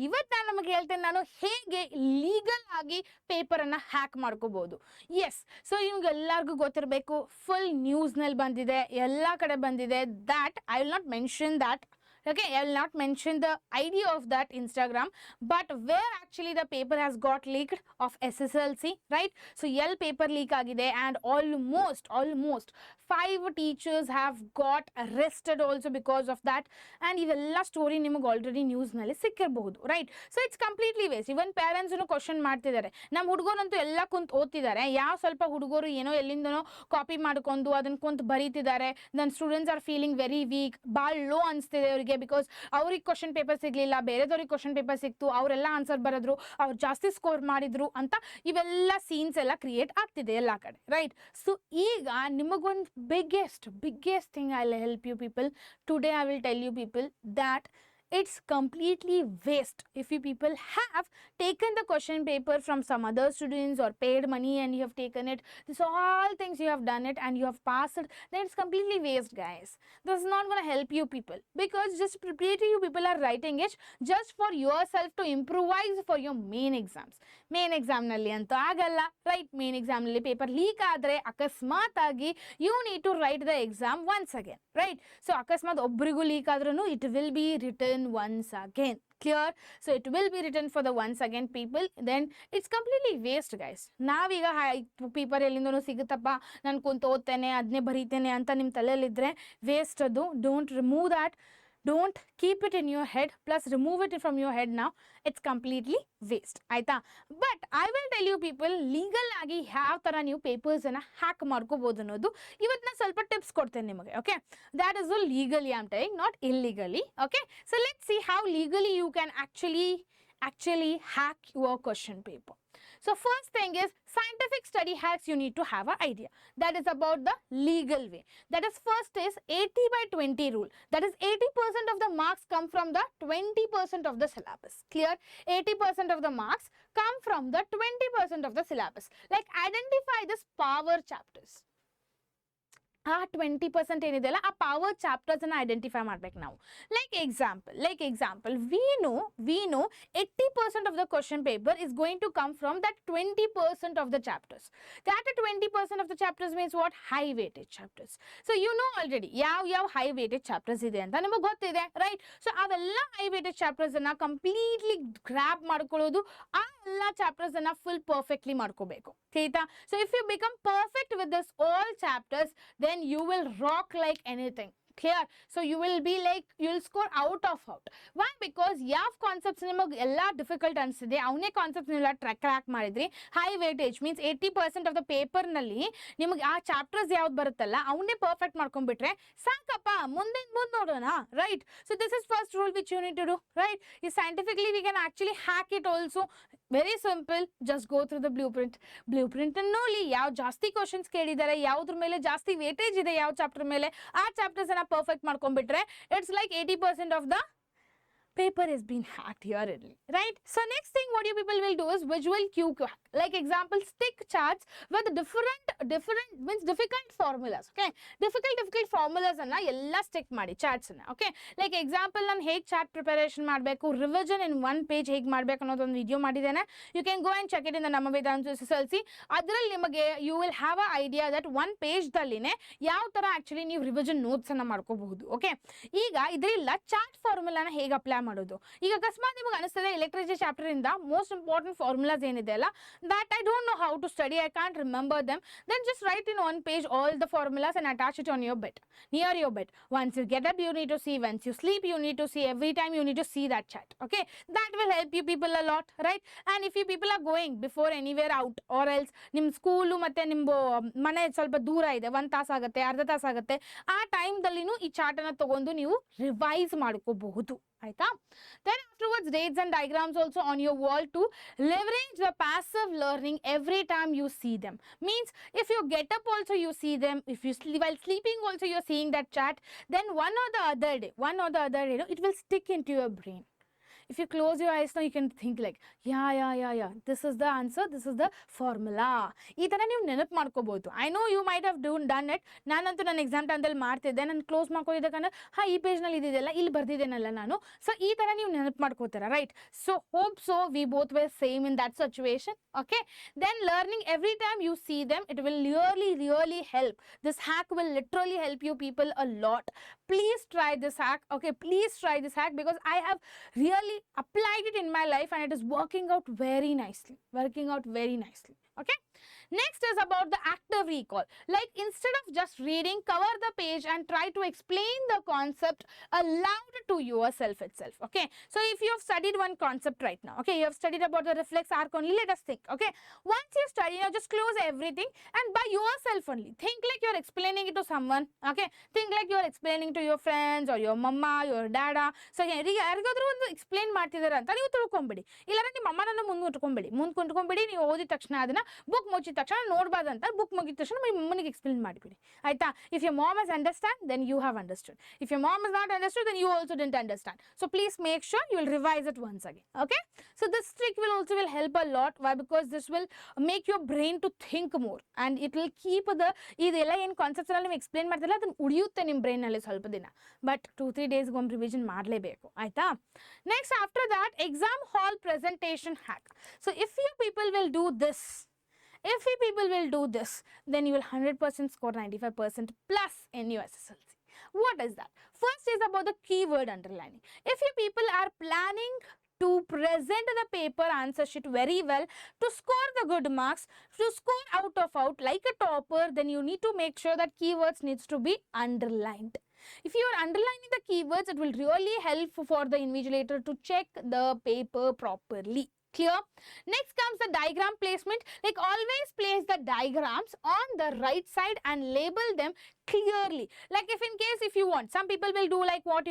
ಇವತ್ತು ನಾನು ನಮಗೆ ಹೇಳ್ತೇನೆ ನಾನು ಹೇಗೆ ಲೀಗಲ್ ಆಗಿ ಪೇಪರನ್ನು ಹ್ಯಾಕ್ ಮಾಡ್ಕೋಬೋದು. ಎಸ್, ಸೊ ನಿಮ್ಗೆಲ್ಲರಿಗೂ ಗೊತ್ತಿರಬೇಕು, ಫುಲ್ ನ್ಯೂಸ್ನಲ್ಲಿ ಬಂದಿದೆ, ಎಲ್ಲ ಕಡೆ ಬಂದಿದೆ. That I will not mention that. Okay, I will not mention the ID of that Instagram, but where actually the paper has got leaked of SSLC, right? So paper leak agide, and almost 5 teachers have got arrested also because of that. And ivella story niಮಗೆ already news ನಲ್ಲಿ ಸಿಕ್ಕಿರಬಹುದು, right? So it's completely waste. Even parents question ಮಾಡ್ತಿದ್ದಾರೆ, ನಮ್ಮ ಹುಡುಗರಂತೂ ಎಲ್ಲ ಕುಂತು ಓದ್ತಿದ್ದಾರೆ, ಯಾವ ಸ್ವಲ್ಪ ಹುಡುಗರು ಏನೋ ಎಲ್ಲಿಂದನೋ copy ಮಾಡ್ಕೊಂಡು ಅದನ್ನ ಕುಂತು ಬರೀತಿದ್ದಾರೆ. Then students are feeling very weak, ಭಾಳ ಲೋ ಅನಿಸ್ತಿದೆ ಅವರಿಗೆ, ಬಿಕಾಸ್ ಅವ್ರಿಗೆ ಕ್ವಶನ್ ಪೇಪರ್ ಸಿಗಲಿಲ್ಲ, ಬೇರೆದವ್ರಿಗೆ ಕ್ವಶನ್ ಪೇಪರ್ ಸಿಕ್ತು, ಅವರೆಲ್ಲ ಆನ್ಸರ್ ಬರೆದ್ರು, ಅವ್ರು ಜಾಸ್ತಿ ಸ್ಕೋರ್ ಮಾಡಿದ್ರು ಅಂತ ಇವೆಲ್ಲ ಸೀನ್ಸ್ ಎಲ್ಲ ಕ್ರಿಯೇಟ್ ಆಗ್ತಿದೆ ಎಲ್ಲ ಕಡೆ, ರೈಟ್? ಸೊ ಈಗ ನಿಮಗೊಂದು biggest thing I'll help you people today. I will tell you people that it's completely waste if you people have taken the question paper from some other students or paid money and you have taken it. This all things you have done it and you have passed it, then it's completely waste, guys. This is not going to help you people, because just preparatory you people are writing it just for yourself to improvise for your main exams. Main exam nalli anta agalla, right? Main exam nalli paper leak adre akasmat agi you need to write the exam once again, right? So akasmat obrigu leak adrunu it will be written once again. Clear? So it will be written for the once again people. Then it's completely waste, guys. ನಾವೀಗ paper ಎಲ್ಲಿಂದನೂ ಸಿಗುತ್ತಪ್ಪ, ನಾನು ಕುಂತು ಓದ್ತೇನೆ ಅದನ್ನೇ ಬರೀತೇನೆ ಅಂತ ನಿಮ್ಮ ತಲೆಯಲ್ಲಿದ್ದರೆ waste ಅದು. Don't remove that. Don't keep it in your head, plus remove it from your head now. It's completely waste. Aita. But I will tell you people, legal agi ಯಾವ ತರ ನೀವು ಪೇಪರ್ಸ್ ಅನ್ನ ಹ್ಯಾಕ್ ಮಾಡ್ಕೋಬಹುದು ಅನ್ನೋದು ಇವತ್ತು ನಾನು ಸ್ವಲ್ಪ ಟಿಪ್ಸ್ ಕೊಡ್ತೇನೆ ನಿಮಗೆ. Okay, that is all legally I'm telling, not illegally. Okay, so let's see how legally you can actually hack your question paper. So first thing is scientific study hacks. You need to have an idea. That is about the legal way. That is, first is 80/20 rule. That is 80% of the marks come from the 20% of the syllabus. Clear? 80% of the marks come from the 20% of the syllabus. Like identify this power chapters. 20% ಏನಿದೆಯಲ್ಲ ಆ power chapters ಅನ್ನ identify ಮಾಡ್ಬೇಕು ನಾವು. Like example we know 80% of the question paper is going to come from that 20% of the chapters. That 20% of the chapters means what? High weightage chapters. So you know already ಯಾವ high weightage chapters ಇದೆ ಅಂತ ನಿಮಗೆ ಗೊತ್ತಿದೆ, right? So ಅವೆಲ್ಲ high weightage chapters ಅನ್ನ completely grab ಮಾಡ್ಕೊಳ್ಳೋದು, ಆ ಎಲ್ಲ ಚಾಪ್ಟರ್ಸ್ ಅನ್ನ ಫುಲ್ ಪರ್ಫೆಕ್ಟ್ಲಿ ಮಾಡ್ಕೋಬೇಕು. ಆಯ್ತಾ? So if you become perfect with this all chapters, then you will rock like anything. Clear? So you will be like, you will score out of out. Why? Because ಯಾವ concepts ನಿಮಗೆ ಎಲ್ಲ difficult ಅನಿಸಿದೆ ಅವನೇ concepts ನೀವೆಲ್ಲ crack ಮಾಡಿದ್ರಿ. High weightage means 80% of the ಪೇಪರ್ನಲ್ಲಿ ನಿಮಗೆ ಆ ಚಾಪ್ಟರ್ಸ್ ಯಾವ್ದು ಬರುತ್ತಲ್ಲ ಅವನ್ನೇ ಪರ್ಫೆಕ್ಟ್ ಮಾಡ್ಕೊಂಡ್ಬಿಟ್ರೆ ಸಾಕಪ್ಪ, ಮುಂದೆ ನೋಡೋಣ, right? So this is first rule which you need to do, right? ಈ scientifically we can actually hack it also. Very simple, just go through the blueprint ನೋಡಿ ಯಾವ ಜಾಸ್ತಿ ಕ್ವಶನ್ಸ್ ಕೇಳಿದ್ದಾರೆ, ಯಾವ್ದ್ರ ಮೇಲೆ ಜಾಸ್ತಿ ವೇಟೇಜ್ ಇದೆ ಯಾವ ಚಾಪ್ಟರ್ ಮೇಲೆ, ಆ ಚಾಪ್ಟರ್ಸ್ ಅನ್ನ perfect ಮಾಡ್ಕೊಂಡ್ಬಿಟ್ರೆ it's like 80% of the paper has been hacked here only, right? So next thing what you people will do is visual cue hack. Like example, stick charts with different means difficult formulas. Okay, difficult formulas anna ella stick ಮಾಡಿ charts anna. Okay, like example ನಾನು ಹೇಗೆ chart preparation ಮಾಡಬೇಕು, revision in one page ಹೇಗೆ ಮಾಡಬೇಕು ಅನ್ನೋದು ಒಂದು video ಮಾಡಿದ್ದೇನೆ. You can go and check it in the ನಮ್ಮ ವೇದಾಂತು SSLC. ಅದರಲ್ಲಿ ನಿಮಗೆ you will have a idea that one page ದಲ್ಲಿನೇ ಯಾವ ತರ ಆಕ್ಚುಲಿ ನೀವು ರಿವಿಷನ್ ನೋಟ್ಸ್ ಅನ್ನ ಮಾಡ್ಕೋಬಹುದು. ಓಕೆ, ಈಗ ಇದರಿಂದ ಚಾರ್ಟ್ ಫಾರ್ಮುಲಾನ ಹೇಗೆ ಅಪ್ಲೈ ಮಾಡೋದು. ಈಗ ಅಕಸ್ಮಾತ್ ನಿಮಗೆ ಅನಿಸ್ತದೆ ಎಲೆಕ್ಟ್ರಿಸಿಟಿ ಚಾಪ್ಟರ್ ಇಂದ ಮೋಸ್ಟ್ ಇಂಪಾರ್ಟೆಂಟ್ ಫಾರ್ಮುಲಾಸ್ ಏನಿದೆ ಅಲ್ಲ, that I don't know how to study, I can't remember them, then just write in one page all the formulas and attach it on your bed, near your bed. Once you get up you need to see, once you sleep you need to see, every time you need to see that chat. Okay, that will help you people a lot, right? And if you people are going before anywhere out or else ನಿಮ್ಮ school ಮತ್ತೆ ನಿಮ್ಮ ಮನೆ ಸ್ವಲ್ಪ ದೂರ ಇದೆ, 1 ತಾಸು ಆಗುತ್ತೆ, ಅರ್ಧ ತಾಸು ಆಗುತ್ತೆ, ಆ ಟೈಮ್ದಲ್ಲಿನೂ ಈ ಚಾರ್ಟ್ ಅನ್ನ ತಗೊಂಡು ನೀವು ರಿವೈಸ್ ಮಾಡ್ಕೋಬಹುದು. ಆಯ್ತಾ? Then afterwards dates and diagrams also on your wall to leverage the passive learning every time you see them. Means if you get up also you see them, if you sleep while sleeping also you're seeing that chart, then one or the other day it will stick into your brain. If you close your eyes now, you can think like, yeah, this is the answer, this is the formula. ಈ ತರ ನೀವು ನೆನಪು ಮಾಡ್ಕೋಬಹುದು. I know you might have done it. ನಾನಂತೂ ನನ್ನ exam ಟೈಮ್ದಲ್ಲಿ ಮಾಡ್ತಿದ್ದೆ. ನಾನು close ಮಾಡ್ಕೊಂಡಿದ್ದಕ್ಕಂದ್ರೆ ಈ ಪೇಜ್ನಲ್ಲಿ ಇದಿದೆಯಲ್ಲ, ಇಲ್ಲಿ ಬರ್ದಿದ್ದೇನಲ್ಲ ನಾನು. ಸೊ ಈ ತರ ನೀವು ನೆನಪು ಮಾಡ್ಕೋತೀರಾ, right? So hope so we both were same in that situation. Okay, then learning every time you see them, it will really help. This hack will literally help you people a lot. Please try this hack. Okay, please try this hack, because I have really applied it in my life and it is working out very nicely. Okay, next is about the active recall. Like, instead of just reading, cover the page and try to explain the concept aloud to yourself itself. Okay, so if you have studied one concept right now, okay, you have studied about the reflex arc only, let us think. Okay, once you study, now just close everything and by yourself only think like you're explaining it to someone. Okay, think like you're explaining to your friends or your mama, your dada. So ಯಾರಿಗಾದ್ರೂ ಒಂದು explain ಮಾಡ್ತಿದಾರೆ ಅಂತ ನೀವು ತಿಳ್ಕೊಂಬಿಡಿ. ಇಲ್ಲಾಂದ್ರೆ ನಿಮ್ಮ ಅಮ್ಮನನ್ನು ಮುಂದ್ಕೊಂಡ್ಕೊಂಬಿಡಿ. ನೀವು ಓದಿದ ತಕ್ಷಣ ಅದನ್ನ ಬುಕ್ ಮುಚ್ಚಿದ ತಕ್ಷಣ ನೋಡಬಾರ್ದಂತ, ಬುಕ್ ಮುಗಿದ ತಕ್ಷಣ ನಿಮ್ಮ ಅಮ್ಮನಿಗೆ ಎಕ್ಸ್ಪ್ಲೇನ್ ಮಾಡಿಬಿಡಿ, ಆಯ್ತಾ? If your mom has understand, then you have understood. If your mom has not understood, then you also didn't understand. So please make sure you will revise it once again. Okay, so this trick will help a lot. Why? Because this will make your brain to think more and it will keep the ಇದೆಲ್ಲ ಏನು concepts ಎಲ್ಲ ನೀವು explain ಮಾಡ್ತಿಲ್ಲ ಅದನ್ನ ಉಳಿಯುತ್ತೆ ನಿಮ್ಮ brain ನಲ್ಲಿ ಸ್ವಲ್ಪ ದಿನ. ಬಟ್ 2-3 days ಒಂದು ರಿವಿಷನ್ ಮಾಡಲೇಬೇಕು, ಆಯ್ತಾ? Next after that, exam hall presentation hack. So if you people will do this, then you will 100% score 95% plus in your SSLC. What is that? First is about the keyword underlining. If you people are planning to present the paper answer sheet very well, to score the good marks, to score out of out like a topper, then you need to make sure that keywords needs to be underlined. If you are underlining the keywords, it will really help for the invigilator to check the paper properly. Clear? Next comes the diagram placement. Like, always place the diagrams on the right side and label them clearly. Like, if you want, some people will do like what,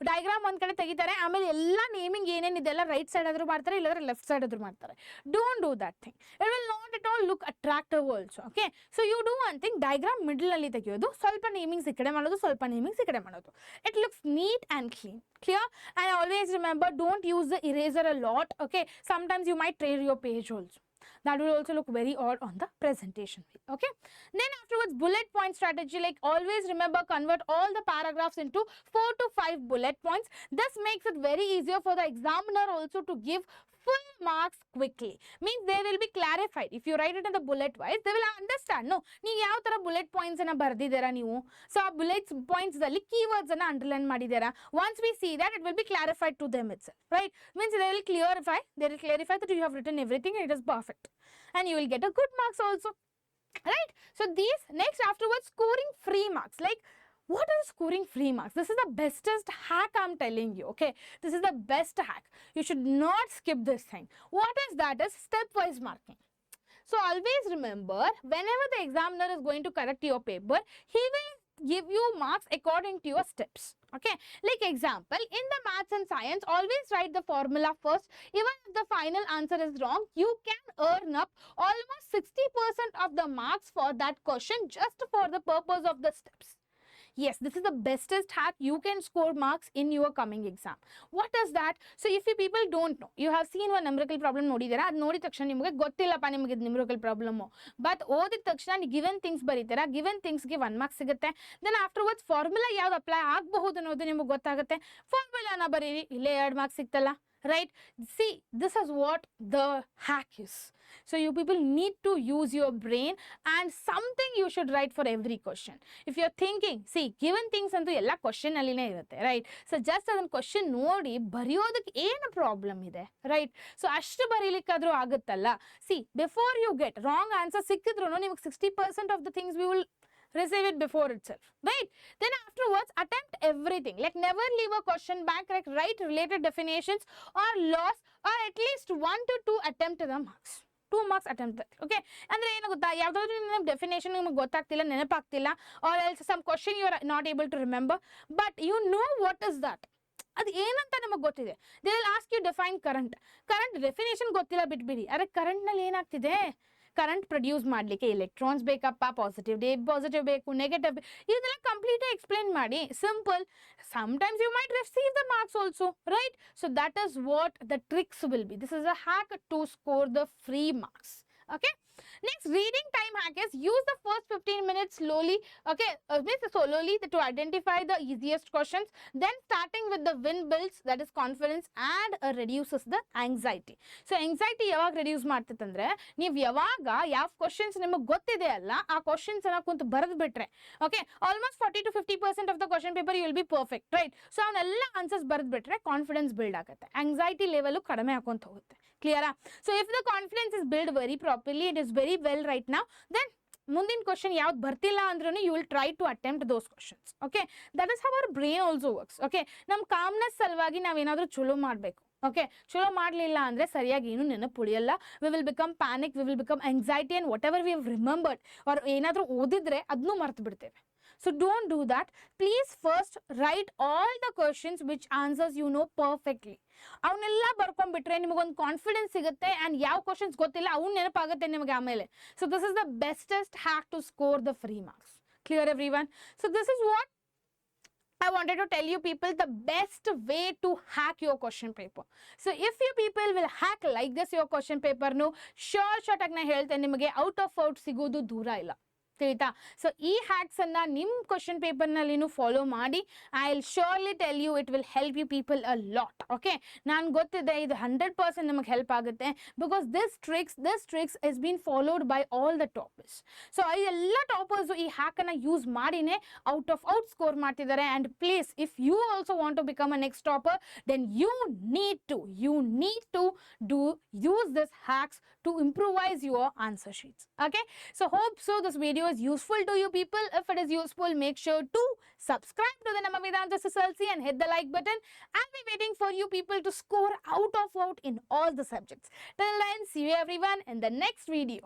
diagram ಒಂದ್ ಕಡೆ ತೆಗಿತಾರೆ, ಆಮೇಲೆ ಎಲ್ಲ naming ಏನೇನಿದೆಲ್ಲ right side ಆದ್ರೂ ಮಾಡ್ತಾರೆ, ಇಲ್ಲಾಂದ್ರೆ left side ಆದ್ರೂ ಮಾಡ್ತಾರೆ. Don't do that thing. It will not at all look attractive also. Okay, so you do one thing, diagram middle ಅಲ್ಲಿ ತೆಗೆಯೋದು, ಸ್ವಲ್ಪ ನೇಮಿಂಗ್ಸ್ ಈ ಕಡೆ ಮಾಡೋದು, ಸ್ವಲ್ಪ ನೇಮಿಂಗ್ಸ್ ಈ ಕಡೆ ಮಾಡೋದು. It looks neat and clean. Clear? And always remember, don't use the eraser a lot. Okay, sometimes you might tear your page also. That will also look very odd on the presentation. Okay, then afterwards, bullet point strategy. Like, always remember, convert all the paragraphs into 4 to 5 bullet points. This makes it very easier for the examiner also to give full marks quickly. Means they will be clarified. If you write it in the bullet wise, they will understand. No, ನೀವು ಯಾವ ತರ bullet points ಅನ್ನ ಬರ್ದಿದ್ದೀರಾ ನೀವು, so ಆ bullet points ದಲ್ಲಿ keywords ಅನ್ನ underline ಮಾಡಿದ್ದೀರಾ. Once we see that, it will be clarified to them itself, right? Means they will clarify that you have written everything and it is perfect, and you will get a good marks also, right? So these, next afterwards, scoring free marks. Like, what is scoring free marks? This is the bestest hack, I'm telling you. Okay, this is the best hack. You should not skip this thing. What is that? Is stepwise marking. So always remember, whenever the examiner is going to correct your paper, he will give you marks according to your steps. Okay, like example, in the maths and science, always write the formula first. Even if the final answer is wrong, you can earn up almost 60% of the marks for that question just for the purpose of the steps. Yes, this is the bestest hack. You can score marks in your coming exam. What is that? So if you people don't know, you have seen one numerical problem ನೋಡಿದ್ದೀರಾ, ಅದು ನೋಡಿದ ತಕ್ಷಣ ನಿಮಗೆ ಗೊತ್ತಿಲ್ಲಪ್ಪ ನಿಮಗೆ ಇದು numerical problem, but ಓದಿದ ತಕ್ಷಣ ಗಿವನ್ ಥಿಂಗ್ಸ್ ಬರೀತೀರಾ, ಗಿವನ್ ಥಿಂಗ್ಸ್ಗೆ 1 mark ಸಿಗುತ್ತೆ. ದೆನ್ ಆಫ್ಟರ್ವರ್ಡ್ಸ್ ಫಾರ್ಮುಲಾ ಯಾವ್ದು ಅಪ್ಲೈ ಆಗಬಹುದು ಅನ್ನೋದು ನಿಮಗೆ ಗೊತ್ತಾಗುತ್ತೆ. ಫಾರ್ಮುಲಾನ ಬರೀರಿ, ಇಲ್ಲೇ 2 marks ಸಿಗ್ತಲ್ಲ, right? See, this is what the hack is. So you people need to use your brain, and something you should write for every question. If you're thinking, see, given things ಅಂತೂ ಎಲ್ಲ question ಅಲ್ಲಿನೇ ಇರುತ್ತೆ, right? So just ಅದನ್ನ question ನೋಡಿ ಬರೆಯೋದಕ್ಕೆ ಏನು problem ಇದೆ, right? So ಅಷ್ಟು ಬರೀಲಿಕ್ಕಾದ್ರೂ ಆಗುತ್ತಲ್ಲ. See, before you get wrong answer ಸಿಕ್ಕಿದ್ರು ನಿಮಗೆ 60% of the things we will receive it before itself, right? Then afterwards, attempt everything. Like, never leave a question blank. Like, write related definitions or laws, or at least 1 to 2 attempt the marks. 2 marks attempt that. Okay, ಅಂದ್ರೆ ಏನು ಗೊತ್ತಾ, ಯಾವುದಾದ್ರೂ ನಿಮಗೆ definition ನಿಮಗೆ ಗೊತ್ತಾಗ್ತಿಲ್ಲ, ನೆನಪಾಗ್ತಿಲ್ಲ, or else some question you are not able to remember, but you know what is that, ಅದು ಏನಂತ ನಮಗೆ ಗೊತ್ತಿದೆ. They will ask you define current definition ಗೊತ್ತಿಲ್ಲ ಬಿಟ್ಬಿಡಿ, ಅರೆ ಕರೆಂಟ್ನಲ್ಲಿ ಏನಾಗ್ತಿದೆ, ಕರೆಂಟ್ ಪ್ರೊಡ್ಯೂಸ್ ಮಾಡಲಿಕ್ಕೆ ಎಲೆಕ್ಟ್ರಾನ್ಸ್ ಬೇಕಪ್ಪ, ಪಾಸಿಟಿವ್ ಬೇಕು, ನೆಗೆಟಿವ್, ಇದೆಲ್ಲ ಕಂಪ್ಲೀಟ್ ಎಕ್ಸ್ಪ್ಲೇನ್ ಮಾಡಿ. Simple. Sometimes you might receive the marks also, right? So that is what the tricks will be. This is a hack to score the free marks. Okay. Next, reading time hack is use the first 15 minutes slowly, okay, slowly to identify the easiest questions, then starting with the win builds, that is confidence, and reduces the anxiety. So anxiety ಯಾವಾಗ reduce ಮಾಡ್ತೈತಂದ್ರೆ ನೀವು ಯಾವಾಗ ಯಾವ questions ನಿಮಗೆ ಗೊತ್ತಿದೆ ಅಲ್ಲ ಆ questions ಅನ್ನ ಕುಂತು ಬರೆದು ಬಿಟ್ರೆ, okay, almost 40 to 50% of the question paper you will be perfect, right? So ಅವನ್ನೆಲ್ಲ ಆನ್ಸರ್ಸ್ ಬರೆದು ಬಿಟ್ರೆ ಕಾನ್ಫಿಡೆನ್ಸ್ ಬಿಲ್ಡ್ ಆಗುತ್ತೆ, ಆಂಗ್ಸೈಟಿ ಲೆವೆಲ್ ಕಡಿಮೆ ಆಕೊಂತ ಹೋಗುತ್ತೆ. ಕ್ಲಿಯರಾ? So if the confidence is build very properly, it is very well right now, then ಮುಂದಿನ question ಯಾವ್ದು ಬರ್ತಿಲ್ಲ ಅಂದ್ರೂ you will try to attempt those questions. Okay, that is how our brain also works. Okay, ನಮ್ಮ calmness ಸಲುವಾಗಿ ನಾವೇನಾದ್ರೂ ಚಲೋ ಮಾಡಬೇಕು. Okay, ಚಲೋ ಮಾಡಲಿಲ್ಲ ಅಂದರೆ ಸರಿಯಾಗಿ ಏನು ನೆನಪು ಉಳಿಯಲ್ಲ. We will become panic, we will become anxiety, and whatever we have remembered or ಏನಾದರೂ ಓದಿದ್ರೆ ಅದನ್ನೂ ಮರ್ತು ಬಿಡ್ತೇವೆ. So don't do that. Please first write all the questions which answers you know perfectly. ಅವನ್ನೆಲ್ಲ ಬರ್ಕೊಂಡ್ಬಿಟ್ರೆ ನಿಮಗೊಂದು ಕಾನ್ಫಿಡೆನ್ಸ್ ಸಿಗುತ್ತೆ, and ಯಾವ questions ಗೊತ್ತಿಲ್ಲ ಅವ್ನು ನೆನಪಾಗುತ್ತೆ ನಿಮಗೆ ಆಮೇಲೆ. So this is the bestest hack to score the free marks. Clear every one? So this is what I wanted to tell you people the best way to hack your question paper. So if you people will hack like this your question paper, no, sure shot ಆಗಿ ನಾ ಹೇಳ್ತೇನೆ ನಿಮಗೆ out of out ಸಿಗೋದು ದೂರ ಇಲ್ಲ. ತಿಳಿತಾ? So ಈ hacks ಅನ್ನ ನಿಮ್ಮ ಕ್ವಶನ್ ಪೇಪರ್ನಲ್ಲಿ ಫಾಲೋ ಮಾಡಿ. I will surely tell you it will help you people a lot. Okay, ನಾನು ಗೊತ್ತಿದೆ ಇದು 100% ನಮಗೆ ಹೆಲ್ಪ್ ಆಗುತ್ತೆ, because this tricks is been followed by all the toppers. So ಈ ಎಲ್ಲ ಟಾಪರ್ಸು ಈ ಹ್ಯಾಕನ್ನು ಯೂಸ್ ಮಾಡಿನೇ ಔಟ್ ಆಫ್ ಔಟ್ ಸ್ಕೋರ್ ಮಾಡ್ತಿದ್ದಾರೆ. And please if you also want to become a next topper, then you need to use this hacks to improvise your answer sheets. Okay, so hope so this video is useful to you people. If it is useful, make sure to subscribe to the Nama Vedantu SSLC and hit the like button. I'll be waiting for you people to score out in all the subjects. Till then, see you everyone in the next video.